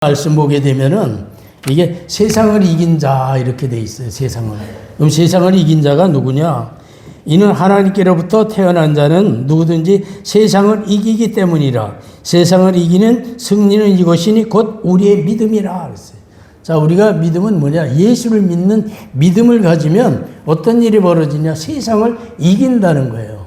말씀 보게 되면은 이게 세상을 이긴 자 이렇게 돼 있어요. 세상을. 그럼 세상을 이긴 자가 누구냐? 이는 하나님께로부터 태어난 자는 누구든지 세상을 이기기 때문이라. 세상을 이기는 승리는 이것이니 곧 우리의 믿음이라 그랬어요. 자, 우리가 믿음은 뭐냐? 예수를 믿는 믿음을 가지면 어떤 일이 벌어지냐? 세상을 이긴다는 거예요.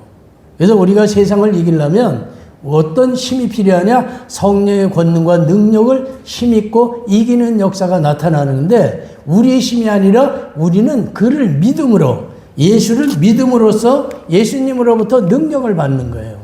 그래서 우리가 세상을 이기려면 어떤 힘이 필요하냐? 성령의 권능과 능력을 힘있고 이기는 역사가 나타나는데 우리의 힘이 아니라 우리는 그를 믿음으로, 예수를 믿음으로써 예수님으로부터 능력을 받는 거예요.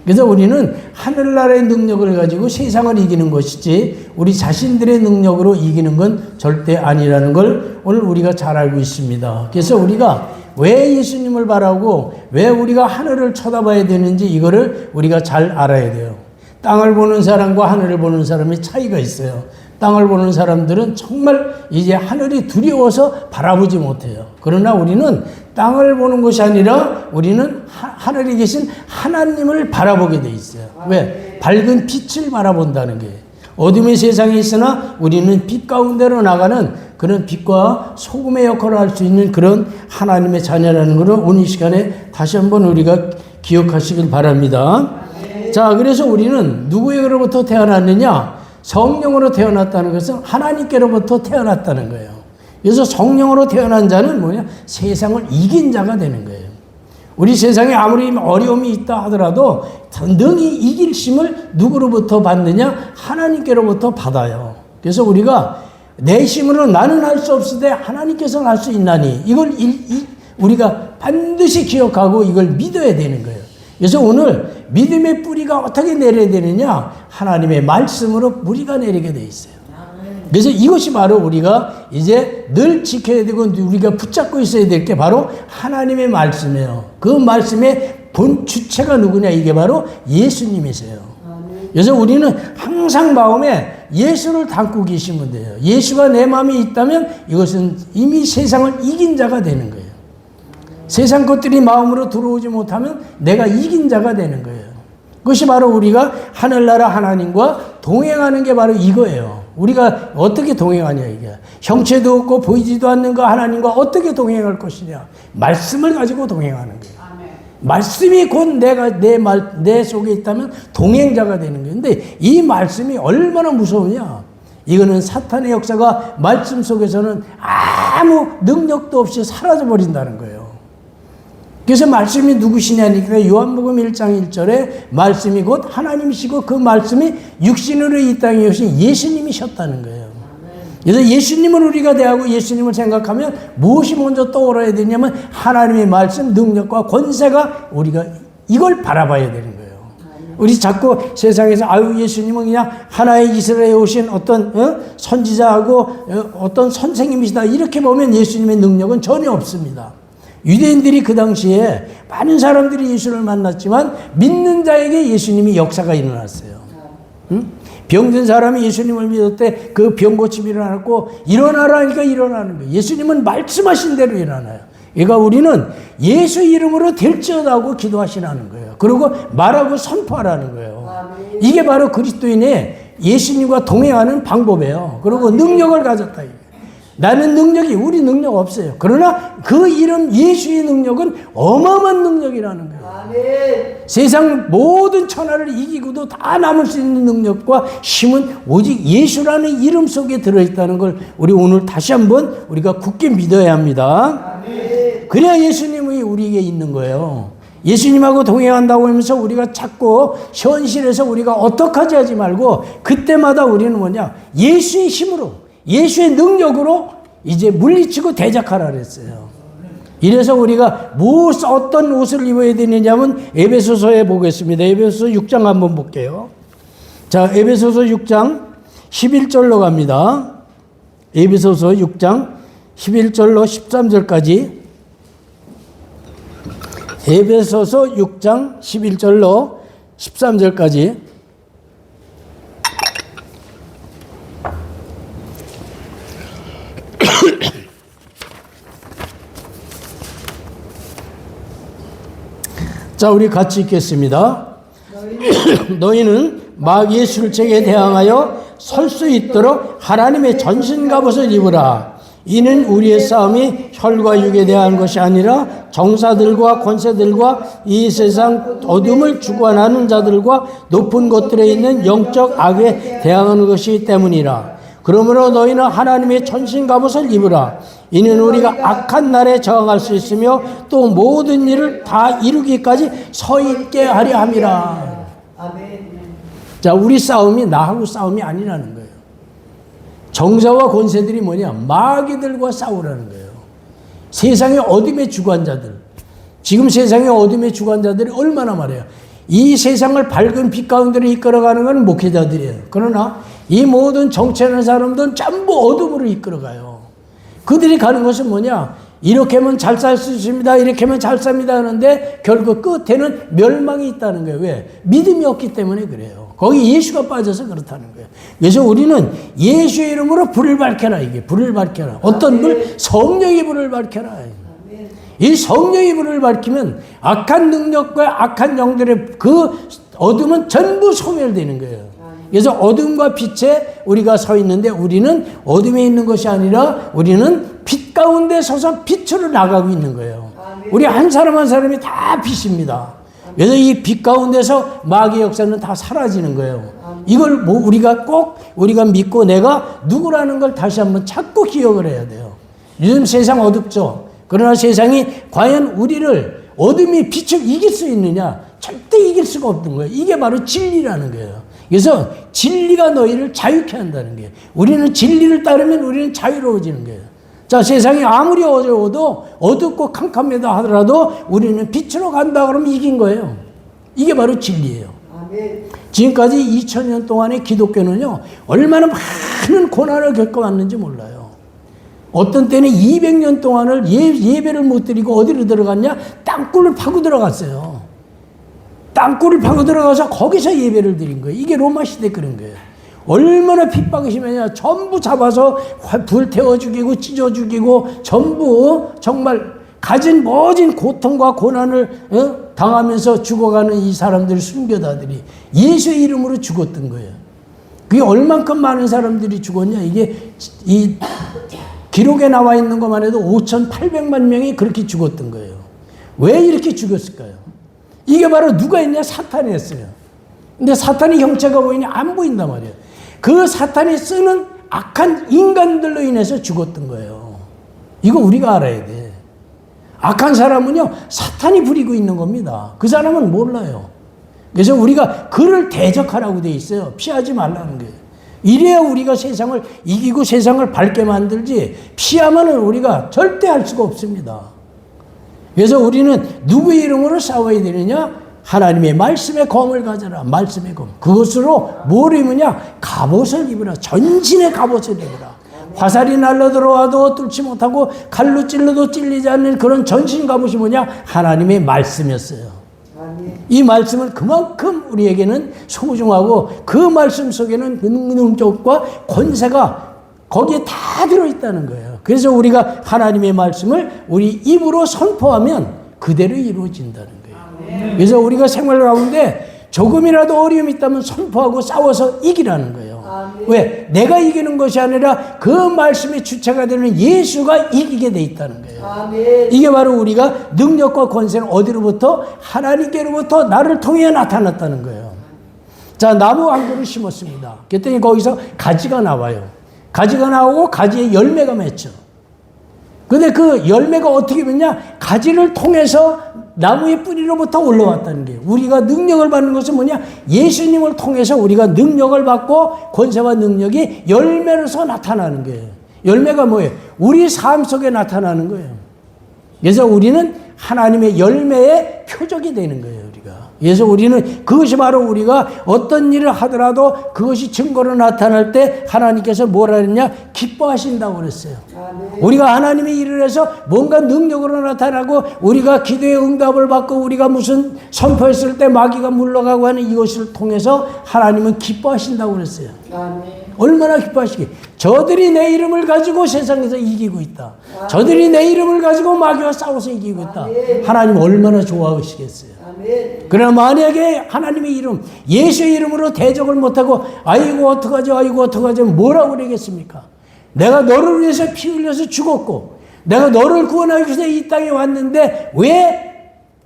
그래서 우리는 하늘나라의 능력을 가지고 세상을 이기는 것이지 우리 자신들의 능력으로 이기는 건 절대 아니라는 걸 오늘 우리가 잘 알고 있습니다. 그래서 우리가 왜 예수님을 바라고 왜 우리가 하늘을 쳐다봐야 되는지 이거를 우리가 잘 알아야 돼요. 땅을 보는 사람과 하늘을 보는 사람이 차이가 있어요. 땅을 보는 사람들은 정말 이제 하늘이 두려워서 바라보지 못해요. 그러나 우리는 땅을 보는 것이 아니라 우리는 하늘에 계신 하나님을 바라보게 돼 있어요. 왜? 밝은 빛을 바라본다는 게. 어둠의 세상에 있으나 우리는 빛 가운데로 나가는 그런 빛과 소금의 역할을 할 수 있는 그런 하나님의 자녀라는 것을 오늘 이 시간에 다시 한번 우리가 기억하시길 바랍니다. 자, 그래서 우리는 누구에게로부터 태어났느냐? 성령으로 태어났다는 것은 하나님께로부터 태어났다는 거예요. 그래서 성령으로 태어난 자는 뭐냐? 세상을 이긴 자가 되는 거예요. 우리 세상에 아무리 어려움이 있다 하더라도 능히 이길 힘을 누구로부터 받느냐? 하나님께로부터 받아요. 그래서 우리가 내 힘으로 나는 할 수 없으되 하나님께서는 할 수 있나니 이걸 우리가 반드시 기억하고 이걸 믿어야 되는 거예요. 그래서 오늘 믿음의 뿌리가 어떻게 내려야 되느냐? 하나님의 말씀으로 뿌리가 내리게 돼 있어요. 그래서 이것이 바로 우리가 이제 늘 지켜야 되고 우리가 붙잡고 있어야 될 게 바로 하나님의 말씀이에요. 그 말씀의 본 주체가 누구냐? 이게 바로 예수님이세요. 그래서 우리는 항상 마음에 예수를 담고 계시면 돼요. 예수가 내 마음에 있다면 이것은 이미 세상을 이긴 자가 되는 거예요. 세상 것들이 마음으로 들어오지 못하면 내가 이긴 자가 되는 거예요. 그것이 바로 우리가 하늘나라 하나님과 동행하는 게 바로 이거예요. 우리가 어떻게 동행하냐 이게. 형체도 없고 보이지도 않는 그 하나님과 어떻게 동행할 것이냐. 말씀을 가지고 동행하는 거예요. 말씀이 곧 내 속에 있다면 동행자가 되는 거예요. 근데 이 말씀이 얼마나 무서우냐. 이거는 사탄의 역사가 말씀 속에서는 아무 능력도 없이 사라져버린다는 거예요. 그래서 말씀이 누구시냐니까 요한복음 1장 1절에 말씀이 곧 하나님이시고 그 말씀이 육신으로 이 땅에 오신 예수님이셨다는 거예요. 그래서 예수님을 우리가 대하고 예수님을 생각하면 무엇이 먼저 떠올라야 되냐면 하나님의 말씀, 능력과 권세가 우리가 이걸 바라봐야 되는 거예요. 우리 자꾸 세상에서 아유 예수님은 그냥 하나의 이스라엘에 오신 어떤 선지자하고 어떤 선생님이시다 이렇게 보면 예수님의 능력은 전혀 없습니다. 유대인들이 그 당시에 많은 사람들이 예수를 만났지만 믿는 자에게 예수님이 역사가 일어났어요. 병든 사람이 예수님을 믿을 때 그 병 고침이 일어났고 일어나라니까 일어나는 거예요. 예수님은 말씀하신 대로 일어나요. 그러니까 우리는 예수 이름으로 될지어다고 기도하시라는 거예요. 그리고 말하고 선포하라는 거예요. 이게 바로 그리스도인의 예수님과 동행하는 방법이에요. 그리고 능력을 가졌다. 나는 우리 능력 없어요. 그러나 그 이름 예수의 능력은 어마어마한 능력이라는 거예요. 아멘. 세상 모든 천하를 이기고도 다 남을 수 있는 능력과 힘은 오직 예수라는 이름 속에 들어있다는 걸 우리 오늘 다시 한번 우리가 굳게 믿어야 합니다. 아멘. 그래야 예수님이 우리에게 있는 거예요. 예수님하고 동행한다고 하면서 우리가 자꾸 현실에서 우리가 어떡하지 하지 말고 그때마다 우리는 뭐냐? 예수의 힘으로 예수의 능력으로 이제 물리치고 대적하라 그랬어요. 이래서 우리가 어떤 옷을 입어야 되느냐면 에베소서에 보겠습니다. 에베소서 6장 한번 볼게요. 자, 에베소서 6장 11절로 갑니다. 에베소서 6장 11절로 13절까지. 에베소서 6장 11절로 13절까지. 자, 우리 같이 읽겠습니다. 너희는 마귀의 술책에 대항하여 설 수 있도록 하나님의 전신갑옷을 입으라. 이는 우리의 싸움이 혈과 육에 대한 것이 아니라 정사들과 권세들과 이 세상 어둠을 주관하는 자들과 높은 곳들에 있는 영적 악에 대항하는 것이기 때문이라. 그러므로 너희는 하나님의 전신 갑옷을 입으라. 이는 우리가 악한 날에 저항할 수 있으며 또 모든 일을 다 이루기까지 서 있게 하려 함이라. 자, 우리 싸움이 나하고 싸움이 아니라는 거예요. 정사와 권세들이 뭐냐? 마귀들과 싸우라는 거예요. 세상의 어둠의 주관자들. 지금 세상의 어둠의 주관자들이 얼마나 말해요. 이 세상을 밝은 빛 가운데로 이끌어가는 건 목회자들이에요. 그러나 이 모든 정치하는 사람들은 전부 어둠으로 이끌어가요. 그들이 가는 것은 뭐냐? 이렇게 하면 잘 살 수 있습니다. 이렇게 하면 잘 삽니다 하는데 결국 끝에는 멸망이 있다는 거예요. 왜? 믿음이 없기 때문에 그래요. 거기 예수가 빠져서 그렇다는 거예요. 그래서 우리는 예수의 이름으로 불을 밝혀라. 이게 불을 밝혀라. 어떤 불? 성령의 불을 밝혀라. 이 성령의 불을 밝히면 악한 능력과 악한 영들의 그 어둠은 전부 소멸되는 거예요. 그래서 어둠과 빛에 우리가 서 있는데 우리는 어둠에 있는 것이 아니라 우리는 빛 가운데 서서 빛으로 나가고 있는 거예요. 우리 한 사람 한 사람이 다 빛입니다. 그래서 이 빛 가운데서 마귀의 역사는 다 사라지는 거예요. 이걸 뭐 우리가 믿고 내가 누구라는 걸 다시 한번 찾고 기억을 해야 돼요. 요즘 세상 어둡죠. 그러나 세상이 과연 우리를 어둠이 빛을 이길 수 있느냐? 절대 이길 수가 없는 거예요. 이게 바로 진리라는 거예요. 그래서 진리가 너희를 자유케 한다는 거예요. 우리는 진리를 따르면 우리는 자유로워지는 거예요. 자, 세상이 아무리 어려워도 어둡고 캄캄하다 하더라도 우리는 빛으로 간다 그러면 이긴 거예요. 이게 바로 진리예요. 지금까지 2000년 동안의 기독교는요, 얼마나 많은 고난을 겪어왔는지 몰라요. 어떤 때는 200년 동안을 예배를 못 드리고 어디로 들어갔냐? 땅굴을 파고 들어갔어요. 땅굴을 파고 들어가서 거기서 예배를 드린 거예요. 이게 로마 시대 그런 거예요. 얼마나 핍박이 심하냐. 전부 잡아서 불태워 죽이고 찢어 죽이고 전부 정말 가진 모진 고통과 고난을 당하면서 죽어가는 이 사람들 순교자들이 예수의 이름으로 죽었던 거예요. 그게 얼만큼 많은 사람들이 죽었냐. 이게 이 기록에 나와 있는 것만 해도 5,800만 명이 그렇게 죽었던 거예요. 왜 이렇게 죽였을까요? 이게 바로 누가 했냐? 사탄이 했어요. 근데 사탄의 형체가 보이냐? 안 보인단 말이에요. 그 사탄이 쓰는 악한 인간들로 인해서 죽었던 거예요. 이거 우리가 알아야 돼. 악한 사람은요, 사탄이 부리고 있는 겁니다. 그 사람은 몰라요. 그래서 우리가 그를 대적하라고 돼 있어요. 피하지 말라는 거예요. 이래야 우리가 세상을 이기고 세상을 밝게 만들지, 피하면은 우리가 절대 할 수가 없습니다. 그래서 우리는 누구의 이름으로 싸워야 되느냐? 하나님의 말씀의 검을 가져라. 말씀의 검. 그것으로 뭘 입으냐? 갑옷을 입으라. 전신의 갑옷을 입으라. 화살이 날려 들어와도 뚫지 못하고 칼로 찔러도 찔리지 않는 그런 전신 갑옷이 뭐냐? 하나님의 말씀이었어요. 이 말씀은 그만큼 우리에게는 소중하고 그 말씀 속에는 능력과 권세가 거기에 다 들어있다는 거예요. 그래서 우리가 하나님의 말씀을 우리 입으로 선포하면 그대로 이루어진다는 거예요. 그래서 우리가 생활 가운데 조금이라도 어려움이 있다면 선포하고 싸워서 이기라는 거예요. 왜? 내가 이기는 것이 아니라 그 말씀의 주체가 되는 예수가 이기게 돼 있다는 거예요. 이게 바로 우리가 능력과 권세는 어디로부터? 하나님께로부터 나를 통해 나타났다는 거예요. 자, 나무 한 그루 심었습니다. 그랬더니 거기서 가지가 나와요. 가지가 나오고 가지에 열매가 맺죠. 근데 그 열매가 어떻게 맺냐? 가지를 통해서 나무의 뿌리로부터 올라왔다는 게, 우리가 능력을 받는 것은 뭐냐? 예수님을 통해서 우리가 능력을 받고 권세와 능력이 열매로서 나타나는 거예요. 열매가 뭐예요? 우리 삶 속에 나타나는 거예요. 그래서 우리는 하나님의 열매의 표적이 되는 거예요, 우리가. 그래서 우리는 그것이 바로 우리가 어떤 일을 하더라도 그것이 증거로 나타날 때 하나님께서 뭐라 했냐? 기뻐하신다고 그랬어요. 우리가 하나님의 일을 해서 뭔가 능력으로 나타나고 우리가 기도의 응답을 받고 우리가 무슨 선포했을 때 마귀가 물러가고 하는 이것을 통해서 하나님은 기뻐하신다고 그랬어요. 얼마나 기뻐하시게. 저들이 내 이름을 가지고 세상에서 이기고 있다. 저들이 내 이름을 가지고 마귀와 싸워서 이기고 있다. 하나님 얼마나 좋아하시겠어요. 그러나 만약에 하나님의 이름, 예수의 이름으로 대적을 못하고 아이고 어떡하죠, 아이고 어떡하죠, 뭐라고 그러겠습니까? 내가 너를 위해서 피 흘려서 죽었고 내가 너를 구원하기 위해서 이 땅에 왔는데 왜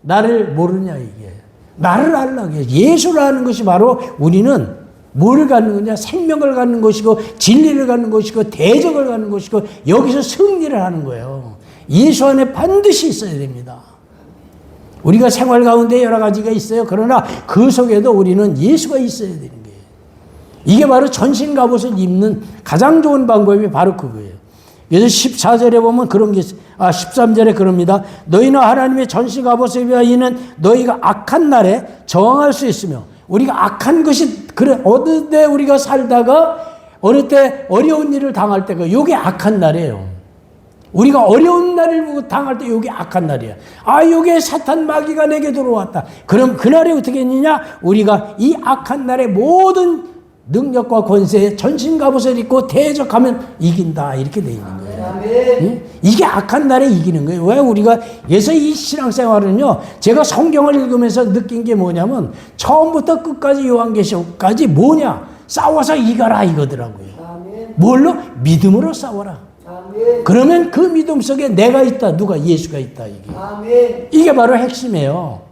나를 모르냐, 이게. 나를 알라고 해요. 예수를 아는 것이 바로 우리는 뭘 갖는 거냐? 생명을 갖는 것이고 진리를 갖는 것이고 대적을 갖는 것이고 여기서 승리를 하는 거예요. 예수 안에 반드시 있어야 됩니다. 우리가 생활 가운데 여러 가지가 있어요. 그러나 그 속에도 우리는 예수가 있어야 되는 거예요. 이게 바로 전신 갑옷을 입는 가장 좋은 방법이 바로 그거예요. 그래서 14절에 보면 그런 게 13절에 그럽니다. 너희는 하나님의 전신 갑옷을 입어야 이는 너희가 악한 날에 저항할 수 있으며. 우리가 악한 것이 그래 어느 때 우리가 살다가 어느 때 어려운 일을 당할 때가 이게 악한 날이에요. 우리가 어려운 날을 당할 때 이게 악한 날이야. 이게 사탄 마귀가 내게 들어왔다. 그럼 그날에 어떻게 했느냐? 우리가 이 악한 날의 모든 능력과 권세에 전신 갑옷을 입고 대적하면 이긴다. 이렇게 돼 있는 거예요. 응? 이게 악한 날에 이기는 거예요. 왜 우리가 그래서 이 신앙생활은요, 제가 성경을 읽으면서 느낀 게 뭐냐면 처음부터 끝까지 요한계시록까지 뭐냐? 싸워서 이겨라 이거더라고요. 뭘로? 믿음으로 싸워라. 그러면 그 믿음 속에 내가 있다. 누가? 예수가 있다. 이게 바로 핵심이에요.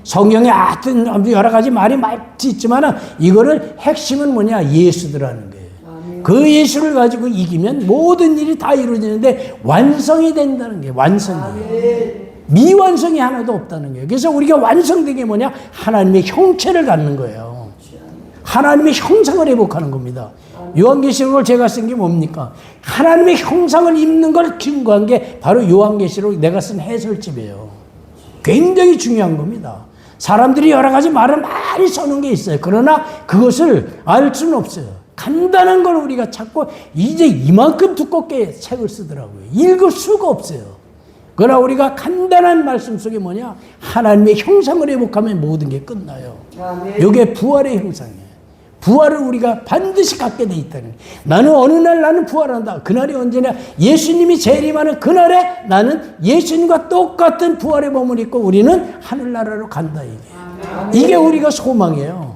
성경에 하여튼 여러 가지 말이 많이 있지만 이거를 핵심은 뭐냐? 예수더라는 거예요. 그 예수를 가지고 이기면 모든 일이 다 이루어지는데 완성이 된다는 게 완성이에요. 미완성이 하나도 없다는 거예요. 그래서 우리가 완성된 게 뭐냐? 하나님의 형체를 갖는 거예요. 하나님의 형상을 회복하는 겁니다. 요한계시록을 제가 쓴 게 뭡니까? 하나님의 형상을 입는 걸 증거한 게 바로 요한계시록 내가 쓴 해설집이에요. 굉장히 중요한 겁니다. 사람들이 여러 가지 말을 많이 써놓은 게 있어요. 그러나 그것을 알 수는 없어요. 간단한 걸 우리가 찾고 이제 이만큼 두껍게 책을 쓰더라고요. 읽을 수가 없어요. 그러나 우리가 간단한 말씀 속에 뭐냐? 하나님의 형상을 회복하면 모든 게 끝나요. 이게 부활의 형상이에요. 부활을 우리가 반드시 갖게 돼 있다는 거예요. 나는 어느 날 나는 부활한다. 그날이 언제냐? 예수님이 재림하는 그날에 나는 예수님과 똑같은 부활의 몸을 입고 우리는 하늘나라로 간다. 이게 우리가 소망이에요.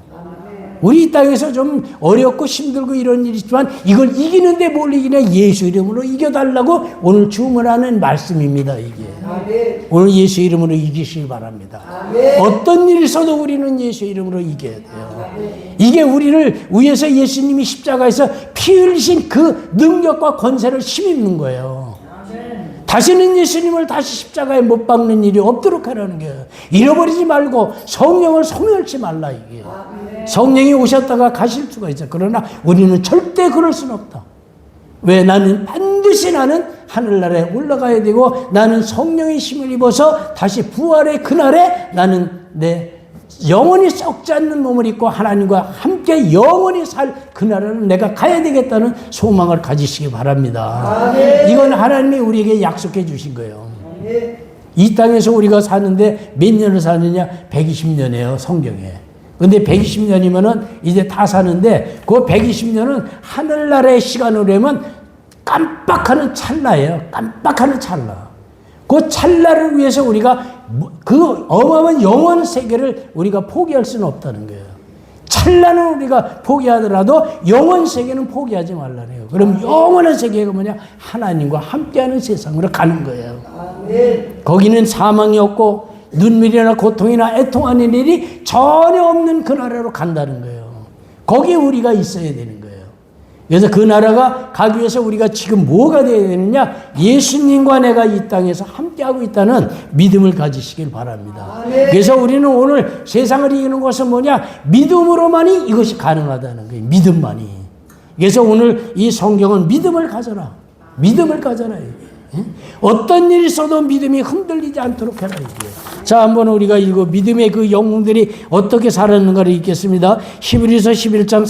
우리 이 땅에서 좀 어렵고 힘들고 이런 일이 있지만 이걸 이기는데 뭘 이기냐? 예수 이름으로 이겨달라고 오늘 주문하는 말씀입니다. 이게 오늘 예수 이름으로 이기시기 바랍니다. 어떤 일이 있어도 우리는 예수 이름으로 이겨야 돼요. 이게 우리를 위해서 예수님이 십자가에서 피 흘리신 그 능력과 권세를 힘입는 거예요. 다시는 예수님을 다시 십자가에 못 박는 일이 없도록 하라는 거예요. 잃어버리지 말고 성령을 소멸치 말라 이게. 성령이 오셨다가 가실 수가 있죠. 그러나 우리는 절대 그럴 수는 없다. 왜? 나는 반드시 나는 하늘나라에 올라가야 되고 나는 성령의 힘을 입어서 다시 부활의 그날에 나는 내 영원히 썩지 않는 몸을 입고 하나님과 함께 영원히 살 그날은 내가 가야 되겠다는 소망을 가지시기 바랍니다. 이건 하나님이 우리에게 약속해 주신 거예요. 이 땅에서 우리가 사는데 몇 년을 사느냐? 120년이에요, 성경에. 근데 120년이면은 이제 다 사는데 그 120년은 하늘나라의 시간으로 하면 깜빡하는 찰나예요. 깜빡하는 찰나. 그 찰나를 위해서 우리가 그 어마어마한 영원 세계를 우리가 포기할 수는 없다는 거예요. 찰나는 우리가 포기하더라도 영원 세계는 포기하지 말라네요. 그럼 영원한 세계가 뭐냐? 하나님과 함께하는 세상으로 가는 거예요. 거기는 사망이 없고 눈물이나 고통이나 애통하는 일이 전혀 없는 그 나라로 간다는 거예요. 거기에 우리가 있어야 되는 거예요. 그래서 그 나라가 가기 위해서 우리가 지금 뭐가 되어야 되느냐? 예수님과 내가 이 땅에서 함께하고 있다는 믿음을 가지시길 바랍니다. 그래서 우리는 오늘 세상을 이기는 것은 뭐냐? 믿음으로만이 이것이 가능하다는 거예요. 믿음만이. 그래서 오늘 이 성경은 믿음을 가져라. 믿음을 가져라. 어떤 일이 있어도 믿음이 흔들리지 않도록 해라. 자, 한번 우리가 읽고 믿음의 그 영웅들이 어떻게 살았는가를 읽겠습니다. 히브리서 11장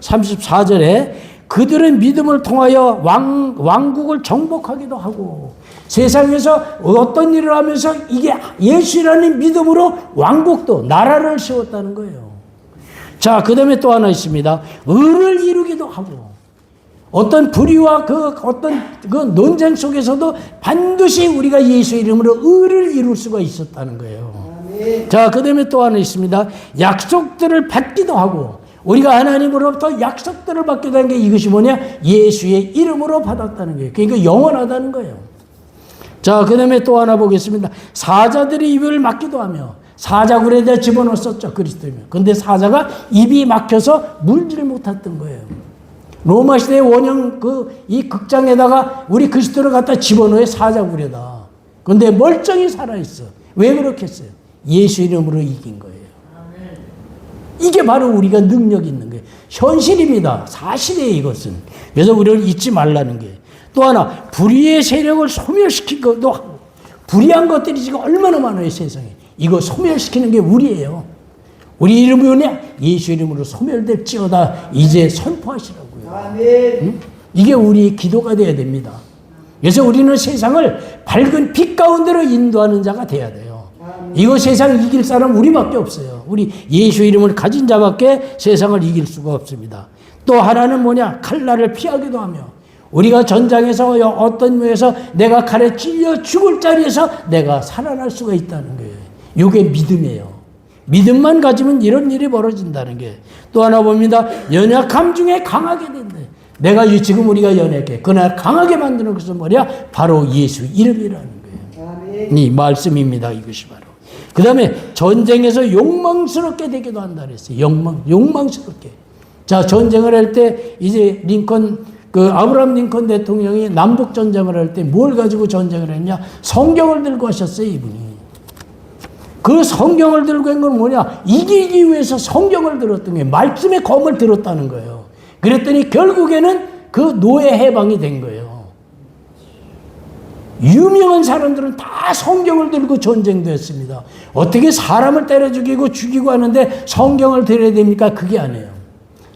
34절에 그들은 믿음을 통하여 왕국을 정복하기도 하고 세상에서 어떤 일을 하면서 이게 예수라는 믿음으로 왕국도 나라를 세웠다는 거예요. 자, 그 다음에 또 하나 있습니다. 의를 이루기도 하고 어떤 불의와 어떤 논쟁 속에서도 반드시 우리가 예수 이름으로 의를 이룰 수가 있었다는 거예요. 자, 그 다음에 또 하나 있습니다. 약속들을 받기도 하고, 우리가 하나님으로부터 약속들을 받기도 하는 게 이것이 뭐냐? 예수의 이름으로 받았다는 거예요. 그러니까 영원하다는 거예요. 자, 그 다음에 또 하나 보겠습니다. 사자들이 입을 막기도 하며, 사자굴에다 집어넣었었죠, 그리스도이면. 근데 사자가 입이 막혀서 물지를 못했던 거예요. 로마 시대 원형 이 극장에다가 우리 그리스도를 갖다 집어넣어요, 사자굴에다. 근데 멀쩡히 살아있어. 왜 그렇게 했어요? 예수 이름으로 이긴 거예요. 이게 바로 우리가 능력 있는 거예요. 현실입니다. 사실이에요, 이것은. 그래서 우리를 잊지 말라는 거예요. 또 하나, 불의의 세력을 소멸시킨 것도 하고, 불의한 것들이 지금 얼마나 많아요, 세상에. 이거 소멸시키는 게 우리예요. 우리 이름이 뭐냐? 예수 이름으로 소멸될지어다. 이제 선포하시라고요. 응? 이게 우리의 기도가 돼야 됩니다. 그래서 우리는 세상을 밝은 빛 가운데로 인도하는 자가 돼야 돼요. 이거 세상 이길 사람 우리밖에 없어요. 우리 예수 이름을 가진 자밖에 세상을 이길 수가 없습니다. 또 하나는 뭐냐? 칼날을 피하기도 하며, 우리가 전장에서 어떤 면에서 내가 칼에 찔려 죽을 자리에서 내가 살아날 수가 있다는 거예요. 이게 믿음이에요. 믿음만 가지면 이런 일이 벌어진다는 게. 또 하나 봅니다. 연약함 중에 강하게 된다. 내가 지금 우리가 연약해. 그날 강하게 만드는 것은 뭐냐? 바로 예수 이름이라는 거예요. 이 말씀입니다. 이것이 바로. 그 다음에 전쟁에서 욕망스럽게 되기도 한다 그랬어요. 욕망스럽게. 자, 전쟁을 할 때 이제 아브라함 링컨 대통령이 남북 전쟁을 할 때 뭘 가지고 전쟁을 했냐? 성경을 들고 하셨어요, 이분이. 그 성경을 들고 한 건 뭐냐? 이기기 위해서 성경을 들었던 게 말씀의 검을 들었다는 거예요. 그랬더니 결국에는 그 노예 해방이 된 거예요. 유명한 사람들은 다 성경을 들고 전쟁도 했습니다. 어떻게 사람을 때려 죽이고 하는데 성경을 들어야 됩니까? 그게 아니에요.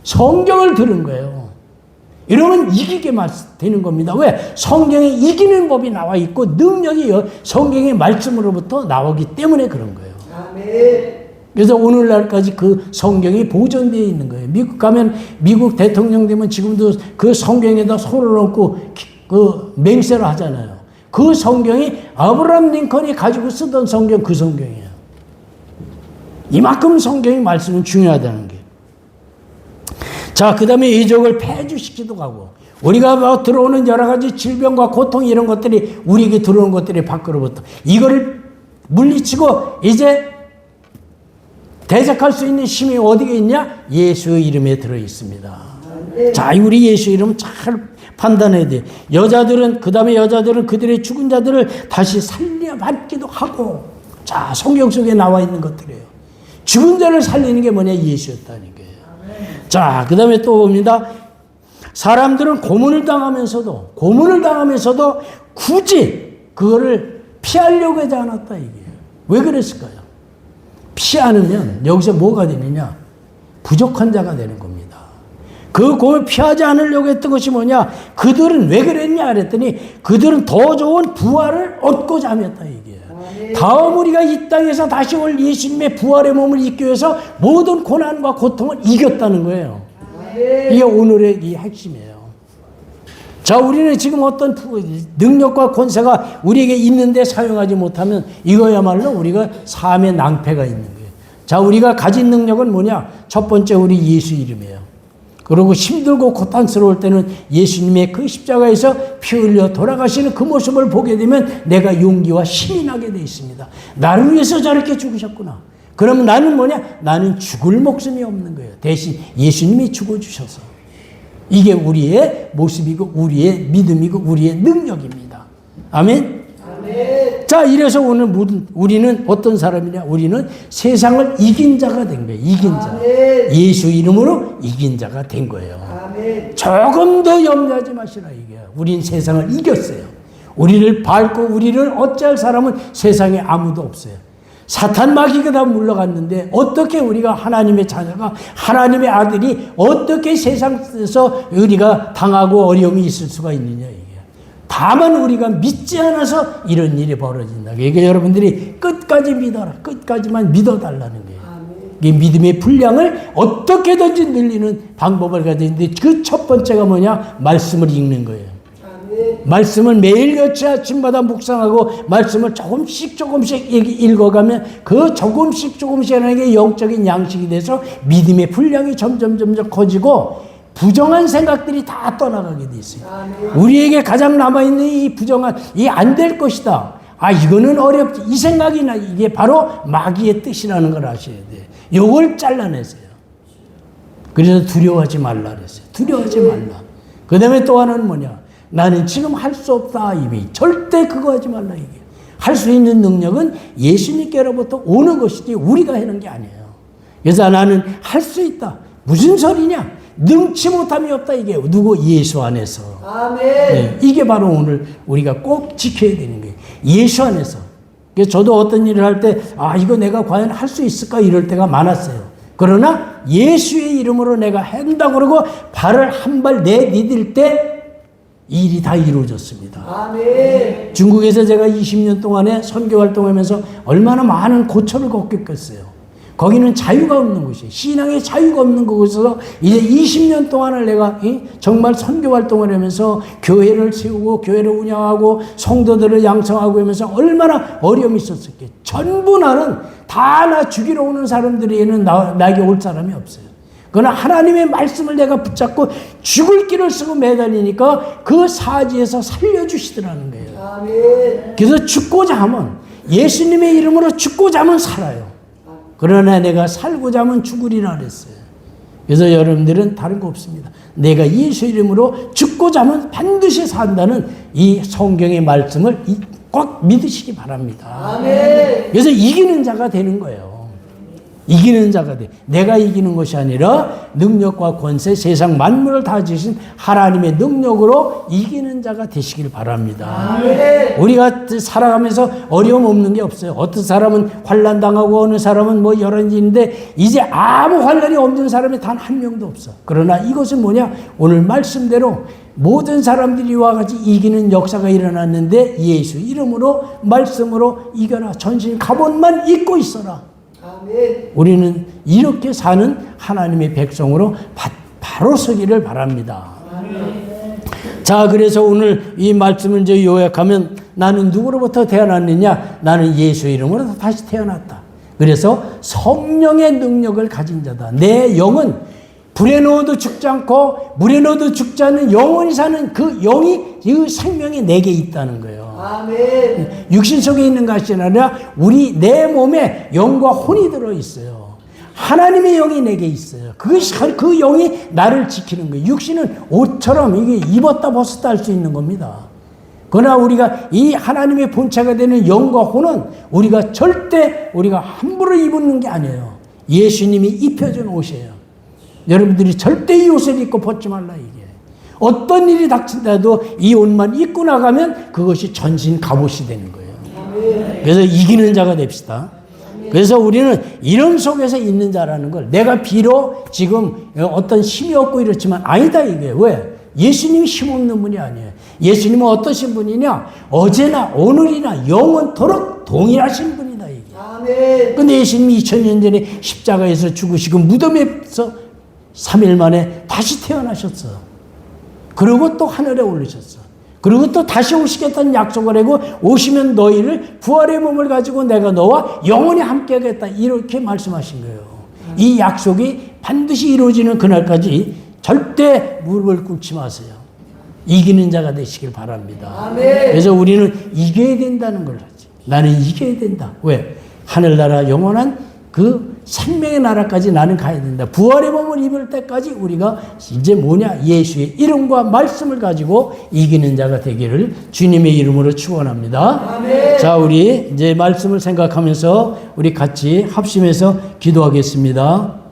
성경을 들은 거예요. 이러면 이기게 되는 겁니다. 왜? 성경에 이기는 법이 나와 있고 능력이 성경의 말씀으로부터 나오기 때문에 그런 거예요. 아멘. 그래서 오늘날까지 그 성경이 보존되어 있는 거예요. 미국 가면 미국 대통령 되면 지금도 그 성경에다 손을 얹고 그 맹세를 하잖아요. 그 성경이 아브라함 링컨이 가지고 쓰던 성경, 그 성경이에요. 이만큼 성경의 말씀은 중요하다는 게. 자, 그 다음에 이적을 폐주시키기도 하고, 우리가 들어오는 여러 가지 질병과 고통 이런 것들이 우리에게 들어오는 것들이 밖으로부터 이거를 물리치고 이제 대적할 수 있는 힘이 어디에 있냐? 예수의 이름에 들어 있습니다. 자, 우리 예수 이름은 잘 판단해야 돼요. 그 다음에 여자들은 그들의 죽은 자들을 다시 살려받기도 하고, 자, 성경 속에 나와 있는 것들이에요. 죽은 자를 살리는 게 뭐냐? 예수였다는 거예요. 자, 그 다음에 또 봅니다. 사람들은 고문을 당하면서도 굳이 그거를 피하려고 하지 않았다, 이게. 왜 그랬을까요? 피하면 여기서 뭐가 되느냐? 부족한 자가 되는 겁니다. 그 고문을 피하지 않으려고 했던 것이 뭐냐? 그들은 왜 그랬냐? 그랬더니 그들은 더 좋은 부활을 얻고자 함이었다, 이게. 다음 우리가 이 땅에서 다시 올 예수님의 부활의 몸을 입기 위해서 모든 고난과 고통을 이겼다는 거예요. 이게 오늘의 이 핵심이에요. 자, 우리는 지금 어떤 능력과 권세가 우리에게 있는데 사용하지 못하면 이거야말로 우리가 삶의 낭패가 있는 거예요. 자, 우리가 가진 능력은 뭐냐? 첫 번째 우리 예수 이름이에요. 그리고 힘들고 고통스러울 때는 예수님의 그 십자가에서 피 흘려 돌아가시는 그 모습을 보게 되면 내가 용기와 힘이 나게 돼 있습니다. 나를 위해서 저렇게 죽으셨구나. 그러면 나는 뭐냐? 나는 죽을 목숨이 없는 거예요. 대신 예수님이 죽어주셔서. 이게 우리의 모습이고 우리의 믿음이고 우리의 능력입니다. 아멘? 아멘. 자, 이래서 오늘 우리는 어떤 사람이냐? 우리는 세상을 이긴 자가 된 거예요. 이긴 자. 아멘. 예수 이름으로 이긴 자가 된 거예요. 아멘. 조금 더 염려하지 마시라, 이게. 우린 세상을 이겼어요. 우리를 밟고 우리를 어찌할 사람은 세상에 아무도 없어요. 사탄 마귀가 다 물러갔는데 어떻게 우리가 하나님의 자녀가, 하나님의 아들이 어떻게 세상에서 우리가 당하고 어려움이 있을 수가 있느냐, 이게. 다만 우리가 믿지 않아서 이런 일이 벌어진다. 그러니까 여러분들이 끝까지 믿어라. 끝까지만 믿어달라는 거예요. 이 믿음의 분량을 어떻게든지 늘리는 방법을 가지고 있는데 그 첫 번째가 뭐냐? 말씀을 읽는 거예요. 말씀을 매일같이 아침마다 묵상하고 말씀을 조금씩 읽어가면 그 조금씩 하나님의 영적인 양식이 돼서 믿음의 분량이 점점 커지고 부정한 생각들이 다 떠나가게 돼 있어요. 우리에게 가장 남아있는 이 부정한, 이 안 될 것이다. 이거는 어렵지. 이 생각이나 이게 바로 마귀의 뜻이라는 걸 아셔야 돼요. 요걸 잘라내세요. 그래서 두려워하지 말라 그랬어요. 두려워하지 말라. 그 다음에 또 하나는 뭐냐. 나는 지금 할 수 없다. 이미 절대 그거 하지 말라. 이게. 할 수 있는 능력은 예수님께로부터 오는 것이지 우리가 하는 게 아니에요. 그래서 나는 할 수 있다. 무슨 소리냐. 능치 못함이 없다. 이게 누구? 예수 안에서. 아멘. 네, 이게 바로 오늘 우리가 꼭 지켜야 되는 거예요. 예수 안에서. 그래서 저도 어떤 일을 할 때 이거 내가 과연 할 수 있을까 이럴 때가 많았어요. 그러나 예수의 이름으로 내가 한다 그러고 발을 한 발 내디딜 때 일이 다 이루어졌습니다. 아멘. 중국에서 제가 20년 동안에 선교 활동하면서 얼마나 많은 고초를 겪었겠어요. 거기는 자유가 없는 곳이에요. 신앙의 자유가 없는 곳에서 이제 20년 동안을 내가 정말 선교 활동을 하면서 교회를 세우고 교회를 운영하고 성도들을 양성하고 하면서 얼마나 어려움이 있었을게. 전부 나는 다 나 죽이러 오는 사람들에게는 나에게 올 사람이 없어요. 그러나 하나님의 말씀을 내가 붙잡고 죽을 길을 쓰고 매달리니까 그 사지에서 살려주시더라는 거예요. 아멘. 그래서 죽고자 하면 예수님의 이름으로 죽고자 하면 살아요. 그러나 내가 살고자 하면 죽으리라 그랬어요. 그래서 여러분들은 다른 거 없습니다. 내가 예수 이름으로 죽고자 하면 반드시 산다는 이 성경의 말씀을 꼭 믿으시기 바랍니다. 아멘. 그래서 이기는 자가 되는 거예요. 이기는 자가 돼. 내가 이기는 것이 아니라 능력과 권세, 세상 만물을 다 지으신 하나님의 능력으로 이기는 자가 되시길 바랍니다. 아멘. 우리가 살아가면서 어려움 없는 게 없어요. 어떤 사람은 환난 당하고 어느 사람은 뭐 여러 일인데 이제 아무 환난이 없는 사람이 단 한 명도 없어. 그러나 이것은 뭐냐? 오늘 말씀대로 모든 사람들이 이와 같이 이기는 역사가 일어났는데 예수 이름으로 말씀으로 이겨라. 전신 갑옷만 입고 있어라. 아멘. 우리는 이렇게 사는 하나님의 백성으로 바로 서기를 바랍니다. 아멘. 자, 그래서 오늘 이 말씀을 이제 요약하면 나는 누구로부터 태어났느냐? 나는 예수 이름으로 다시 태어났다. 그래서 성령의 능력을 가진 자다. 내 영은 불에 넣어도 죽지 않고 물에 넣어도 죽지 않는 영원히 사는 그 영이 이 생명이 내게 있다는 거예요. 아멘. 육신 속에 있는 것이 아니라 내 몸에 영과 혼이 들어있어요. 하나님의 영이 내게 있어요. 그것이 그 영이 나를 지키는 거예요. 육신은 옷처럼 이게 입었다 벗었다 할 수 있는 겁니다. 그러나 우리가 이 하나님의 본체가 되는 영과 혼은 우리가 절대 우리가 함부로 입는 게 아니에요. 예수님이 입혀준 옷이에요. 여러분들이 절대 이 옷을 입고 벗지 말라 이게. 어떤 일이 닥친다도 이 옷만 입고 나가면 그것이 전신 갑옷이 되는 거예요. 그래서 이기는 자가 됩시다. 그래서 우리는 이런 속에서 있는 자라는 걸 내가 비록 지금 어떤 힘이 없고 이렇지만 아니다 이게. 왜? 예수님이 힘없는 분이 아니에요. 예수님은 어떠신 분이냐? 어제나 오늘이나 영원토록 동일하신 분이다 이게. 아멘. 근데 예수님이 2000년 전에 십자가에서 죽으시고 무덤에서 3일 만에 다시 태어나셨어. 그리고 또 하늘에 올리셨어. 그리고 또 다시 오시겠다는 약속을 하고 오시면 너희를 부활의 몸을 가지고 내가 너와 영원히 함께 하겠다. 이렇게 말씀하신 거예요. 이 약속이 반드시 이루어지는 그날까지 절대 무릎을 꿇지 마세요. 이기는 자가 되시길 바랍니다. 아멘. 그래서 우리는 이겨야 된다는 걸 하지. 나는 이겨야 된다. 왜? 하늘나라 영원한 그 생명의 나라까지 나는 가야 된다. 부활의 몸을 입을 때까지 우리가 이제 뭐냐? 예수의 이름과 말씀을 가지고 이기는 자가 되기를 주님의 이름으로 축원합니다. 아멘. 자, 우리 이제 말씀을 생각하면서 우리 같이 합심해서 기도하겠습니다.